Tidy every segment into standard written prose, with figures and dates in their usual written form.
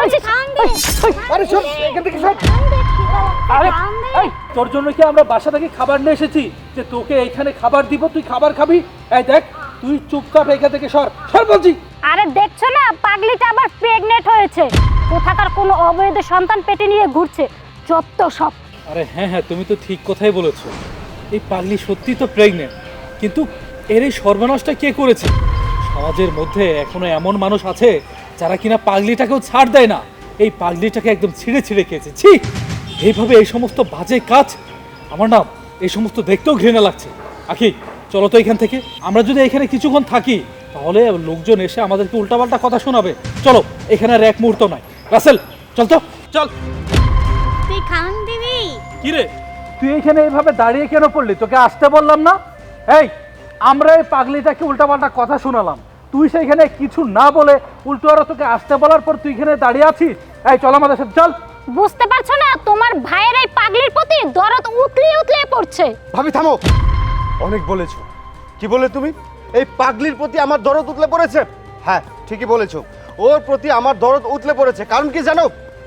বলছিস? আরে শোন, এখান থেকে সর। আরে এই তোর জন্য কি আমরা বাসা থেকে খাবার নিয়ে এসেছি যে তোকে এইখানে খাবার দিব, তুই খাবার খাবি? এই দেখ, তুই চুপচাপ এখান থেকে সর সর বলছি। আরে দেখছো না, পাগলিটা আবার প্রেগনেন্ট হয়েছে। কোথাকার কোনো অবৈধ সন্তান পেটে নিয়ে ঘুরছে, যত সব। আরে হ্যাঁ হ্যাঁ, তুমি তো ঠিক কথাই বলেছো। এই পাগলি সত্যি তো প্রেগনেন্ট, কিন্তু এর এই সর্বনাশটা কে করেছে? সমাজের মধ্যে এখনো এমন মানুষ আছে যারা কিনা পাগলিটাকেও ছাড় দেয় না, এই পাগলিটাকে একদম ছিঁড়ে ছিঁড়ে খেয়েছে। ছি, এইভাবে এই সমস্ত বাজে কাজ, আমার না এই সমস্ত দেখতেও ঘৃণা লাগছে। আখি, চলো তো এখান থেকে। আমরা যদি এখানে কিছুক্ষণ থাকি তাহলে লোকজন এসে আমাদেরকে উল্টাপাল্টা কথা শোনাবে। চলো, এখানে আর এক মুহূর্ত নয়। রাসেল, চল তো, চল। তুই খান দিবি? কি রে, তুই এখানে এইভাবে দাঁড়িয়ে কেন পড়লি? তোকে আসতে বললাম না? এই, আমরা এই পাগলিটাকে উল্টাপাল্টা কথা শোনালাম, তুই সেইখানে কিছু না বলে উল্টো আরো তোকে আসতে বলার পর তুই এখানে দাঁড়িয়ে আছিস। এই চল আমাদের সাথে, চল। বুঝতে পারছো না তোমার ভাইয়ের এই পাগলির প্রতি দরদ উতলিয়ে উতলিয়ে পড়ছে? ভাবি থামো, অনেক বলেছো। কি বলে তুমি? এই পাগলির প্রতি আমার দরদ উতলে পড়েছে? হ্যাঁ, ঠিকই বলেছো, ওর প্রতি আমার দরদ উতলে পড়েছে। কারণ কি জানো?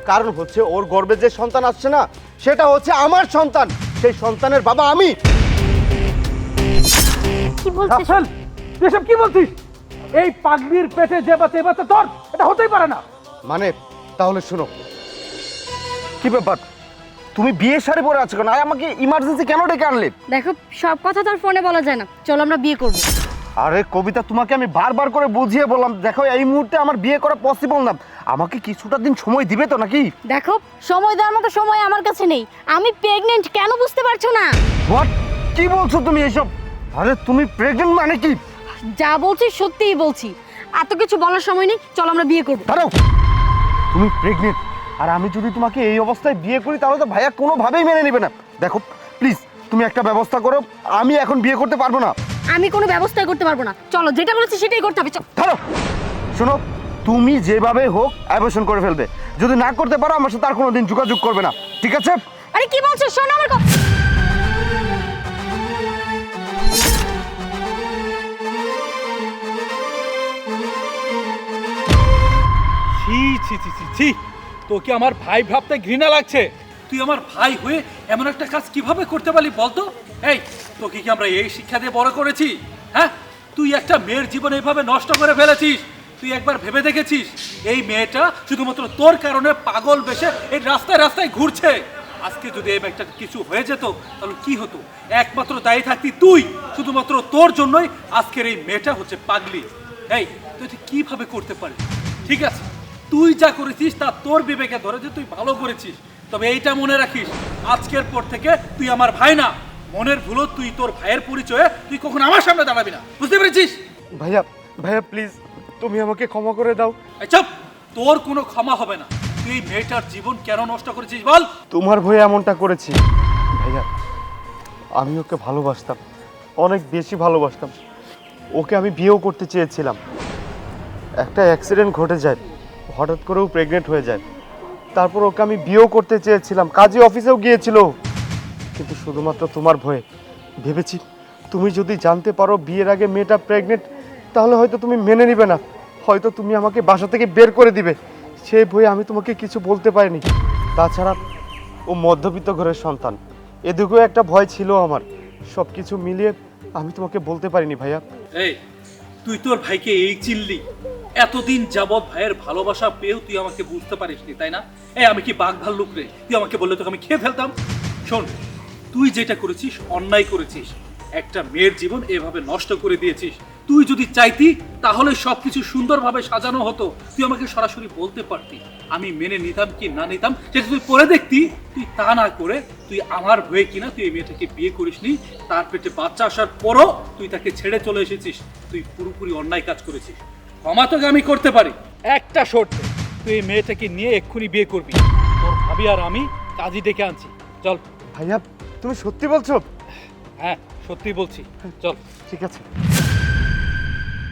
কারণ হচ্ছে ওর গর্ভে যে সন্তান আসছে না, সেটা হচ্ছে আমার সন্তান। সেই সন্তানের বাবা আমি। কি বলছিস? রাসেল, তুই এসব কি বলছিস? এই পাগলির পেটে যে বাচ্চা, এই বাচ্চা তোর? এটা হতেই পারে না। মানে তাহলে শোনো, কি ব্যাপার, তুমি বিয়ে শাড়ি পরে আছো কেন? আর আমাকে ইমার্জেন্সি কেন ডেকে আনলে? দেখো, সব কথা তো আর ফোনে বলা যায় না, চলো আমরা বিয়ে করব। আরে কবিতা, তোমাকে আমি বারবার করে বুঝিয়ে বললাম, দেখো এই মুহূর্তে আমার বিয়ে করা পসিবল না। আমাকে কিছুটা দিন সময় দিবে তো নাকি? দেখো, সময় দেওয়ার মতো সময় আমার কাছে নেই। আমি প্রেগনেন্ট, কেন বুঝতে পারছো না? হোয়াট? কি বলছো তুমি এসব? আরে তুমি প্রেগন্যান্ট মানে কি? যা বলছি সত্যিই বলছি, এত কিছু বলার সময় নেই, চলো আমরা বিয়ে করব। দাঁড়াও, তুমি প্রেগনেন্ট আর আমি যদি তোমাকে এই অবস্থায় বিয়ে করি তাহলে তো ভাইয়া কোনোভাবেই মেনে নেবে না। দেখো প্লিজ, তুমি একটা ব্যবস্থা করো, আমি এখন বিয়ে করতে পারবো না। আমি কোনো ব্যবস্থাই করতে পারবো না, চলো যেটা বলেছি সেটাই করতে হবে। ধরো, শোনো, তুমি যেভাবে হোক অ্যাবর্শন করে ফেলবে। যদি না করতে পারো আমার সাথে আর কোনোদিন যোগাযোগ করবে না, ঠিক আছে? আরে কি বলছো, শোনো আমার কথা। ছি ছি ছি ছি ছি, তোকে আমার ভাই ভাবতে ঘৃণা লাগছে। তুই আমার ভাই হয়ে এমন একটা কাজ কিভাবে করতে পারলি বলতো? এই, তোকে কি আমরা এই শিক্ষা দিয়ে বড় করেছি? হ্যাঁ, তুই একটা মেয়ের জীবন এইভাবে নষ্ট করে ফেলেছিস। তুই একবার ভেবে দেখেছিস এই মেয়েটা শুধুমাত্র তোর কারণে পাগল বেশে এই রাস্তায় রাস্তায় ঘুরছে? আজকে যদি এই মেয়েটা কিছু হয়ে যেত তাহলে কি হতো? একমাত্র দায়ী থাকতি তুই। শুধুমাত্র তোর জন্যই আজকের এই মেয়েটা হচ্ছে পাগলি। এই, তুই এটা কিভাবে করতে পারিস? ঠিক আছে, তুই যা করেছিস তা তোর বিবেকে ধরে যে তুই ভালো করেছিস, তবে এইটা মনে রাখিস, আজকের পর থেকে তুই আমার ভাই না। মনের ভুলো তুই তোর ভাইয়ের পরিচয়ে তুই কখনো আমার সামনে দাঁড়াবি না, বুঝতে পেরেছিস? ভাইয়া, ভাইয়া প্লিজ, তুমি আমাকে ক্ষমা করে দাও। এই চুপ, তোর কোনো ক্ষমা হবে না। তুই এই মেয়েটার জীবন কেন নষ্ট করেছিস বল? তোমার ভয়ে এমনটা করেছি। ভাইয়া, আমি ওকে ভালোবাসতাম, অনেক বেশি ভালোবাসতাম। ওকে আমি বিয়েও করতে চেয়েছিলাম। একটা অ্যাক্সিডেন্ট ঘটে যায়, হঠাৎ করেও প্রেগনেন্ট হয়ে যায়। তারপর ওকে আমি বিয়েও করতে চেয়েছিলাম, কাজী অফিসেও গিয়েছিল, কিন্তু শুধুমাত্র তোমার ভয়ে। ভেবেছি তুমি যদি জানতে পারো বিয়ের আগে মেয়েটা প্রেগনেন্ট তাহলে হয়তো তুমি মেনে নিবে না, হয়তো তুমি আমাকে বাসা থেকে বের করে দিবে। সেই ভয়ে আমি তোমাকে কিছু বলতে পারিনি। তাছাড়া ও মধ্যবিত্ত ঘরের সন্তান, এদিকেও একটা ভয় ছিল আমার। সব কিছু মিলিয়ে আমি তোমাকে বলতে পারিনি ভাইয়া। এই, তুই তোর ভাইকে এই চিনলি? এতদিন যাবৎ ভাইয়ের ভালোবাসা পেয়েও তুই আমাকে বুঝতে পারিসনি, তাই না? এই, আমি কি বাঘ ভাল্লুক রে? তুই আমাকে বললে তোকে আমি খেয়ে ফেলতাম? শোন, তুই যেটা করেছিস অন্যায় করেছিস। একটা মেয়ের জীবন এভাবে নষ্ট করে দিয়েছিস। তুই যদি চাইতি তাহলে সবকিছু সুন্দরভাবে সাজানো হতো। তুই আমাকে সরাসরি বলতে পারতি, আমি মেনে নিতাম কি না নিতাম সেটা তুই পরে দেখতি। তুই তা না করে তুই আমার ভয়ে কিনা তুই এই মেয়েটাকে বিয়ে করিসনি। তার পেটে বাচ্চা আসার পরও তুই তাকে ছেড়ে চলে এসেছিস। তুই পুরোপুরি অন্যায় কাজ করেছিস। ক্ষমা তোকে আমি করতে পারি, একটা শর্তে। তুই এই মেয়েটাকে নিয়ে এক্ষুনি বিয়ে করবি। তোর ভাবি আর আমি কাজী ডেকে আনছি, চল। ভাইয়া, তুমি সত্যি বলছো? হ্যাঁ, সত্যি বলছি, চল। ঠিক আছে।